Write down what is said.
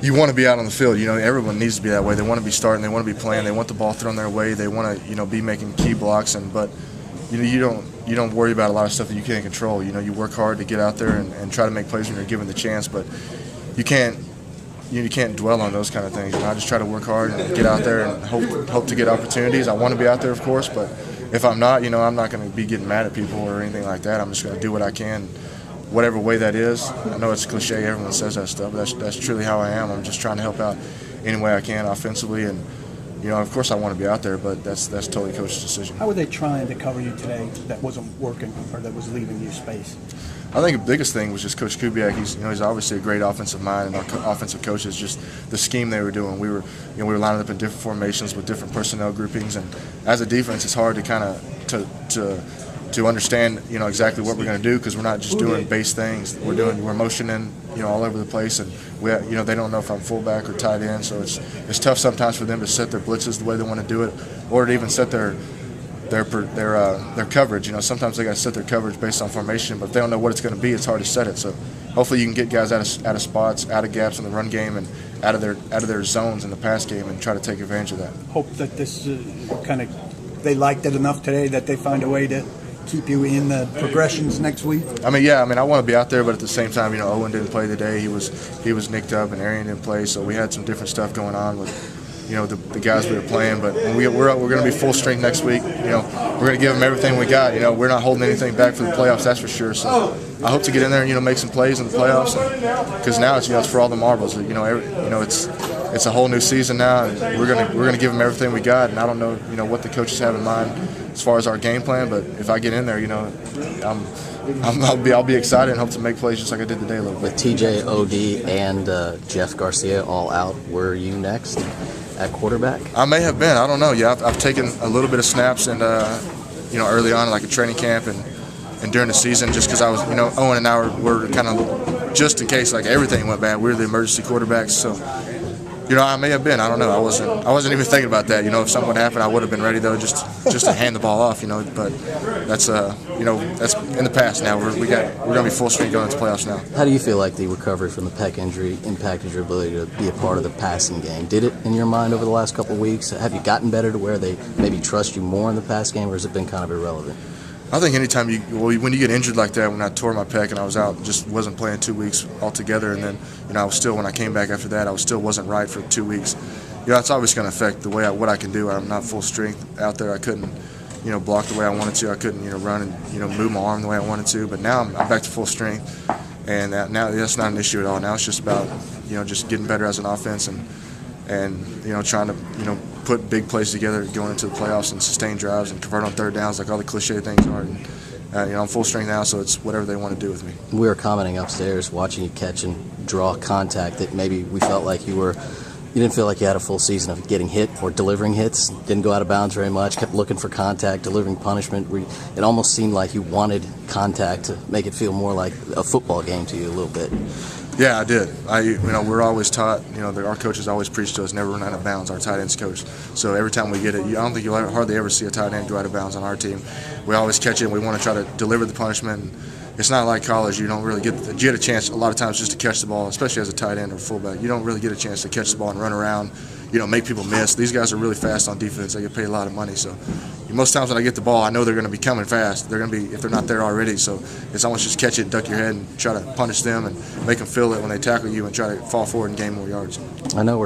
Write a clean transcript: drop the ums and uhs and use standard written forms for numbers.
you want to be out on the field. You know, everyone needs to be that way. They want to be starting. They want to be playing. They want the ball thrown their way. They want to, you know, be making key blocks. But you know, you don't worry about a lot of stuff that you can't control. You know, you work hard to get out there and try to make plays when you're given the chance. But you can't dwell on those kind of things. You know, I just try to work hard and get out there and hope to get opportunities. I want to be out there, of course, but if I'm not, you know, I'm not going to be getting mad at people or anything like that. I'm just going to do what I can, whatever way that is. I know it's cliche, everyone says that stuff, but that's truly how I am. I'm just trying to help out any way I can offensively, and you know, of course I want to be out there, but that's totally coach's decision. How were they trying to cover you today that wasn't working or that was leaving you space? I think the biggest thing was just Coach Kubiak. He's obviously a great offensive mind, and our offensive coaches, just the scheme they were doing. We were lining up in different formations with different personnel groupings, and as a defense, it's hard to kind of to understand, you know, exactly what we're going to do, because we're not just doing base things. We're motioning, you know, all over the place, and you know, they don't know if I'm fullback or tight end, so it's tough sometimes for them to set their blitzes the way they want to do it, or to even set their coverage. You know, sometimes they got to set their coverage based on formation, but if they don't know what it's going to be, it's hard to set it. So hopefully you can get guys out of spots, out of gaps in the run game, and out of their zones in the pass game, and try to take advantage of that. Hope that this they liked it enough today that they find a way to keep you in the progressions next week. I mean, yeah, I want to be out there, but at the same time, you know, Owen didn't play today. He was nicked up, and Arian didn't play, so we had some different stuff going on with, you know, the guys we were playing. But when we're going to be full strength next week. You know, we're going to give them everything we got. You know, we're not holding anything back for the playoffs, that's for sure. So I hope to get in there and, you know, make some plays in the playoffs, because now it's, you know, it's for all the marbles. You know, it's a whole new season now, and we're gonna give them everything we got. And I don't know, you know, what the coaches have in mind as far as our game plan, but if I get in there, you know, I'll be excited and hope to make plays just like I did today a little bit. With TJ, OD, and Jeff Garcia all out, were you next at quarterback? I may have been. I don't know. Yeah, I've taken a little bit of snaps, and you know, early on, like a training camp and during the season, just because I was, you know, Owen and I were kind of, just in case like everything went bad, we were the emergency quarterbacks. So, you know, I may have been. I don't know. I wasn't even thinking about that. You know, if something would happen, I would have been ready though, just to hand the ball off. You know, but that's you know, that's in the past now. We're gonna be full strength going into playoffs now. How do you feel like the recovery from the pec injury impacted your ability to be a part of the passing game? Did it in your mind over the last couple of weeks? Have you gotten better to where they maybe trust you more in the pass game, or has it been kind of irrelevant? I think anytime when you get injured like that, when I tore my pec and I was out, just wasn't playing 2 weeks altogether, and then, you know, I was still, when I came back after that, I still wasn't right for 2 weeks. You know, it's always going to affect the way what I can do. I'm not full strength out there. I couldn't, you know, block the way I wanted to. I couldn't, you know, run and, you know, move my arm the way I wanted to. But now I'm back to full strength, and now that's not an issue at all. Now it's just about, you know, just getting better as an offense and you know, trying to, you know, put big plays together going into the playoffs and sustain drives and convert on third downs like all the cliche things are. And, you know, I'm full strength now, so it's whatever they want to do with me. We were commenting upstairs, watching you catch and draw contact, that maybe we felt like you didn't feel like you had a full season of getting hit or delivering hits. Didn't go out of bounds very much. Kept looking for contact, delivering punishment. It almost seemed like you wanted contact to make it feel more like a football game to you a little bit. Yeah, I did. You know, we're always taught, you know, our coaches always preach to us, never run out of bounds, our tight ends coach. So every time we get it, I don't think you'll hardly ever see a tight end go out of bounds on our team. We always catch it, and we want to try to deliver the punishment. It's not like college. You don't really get a chance a lot of times just to catch the ball, especially as a tight end or fullback. You don't really get a chance to catch the ball and run around, you know, make people miss. These guys are really fast on defense. They get paid a lot of money. So most times when I get the ball, I know they're going to be coming fast. They're going to be, if they're not there already. So it's almost just catch it, duck your head, and try to punish them and make them feel it when they tackle you and try to fall forward and gain more yards. I know we're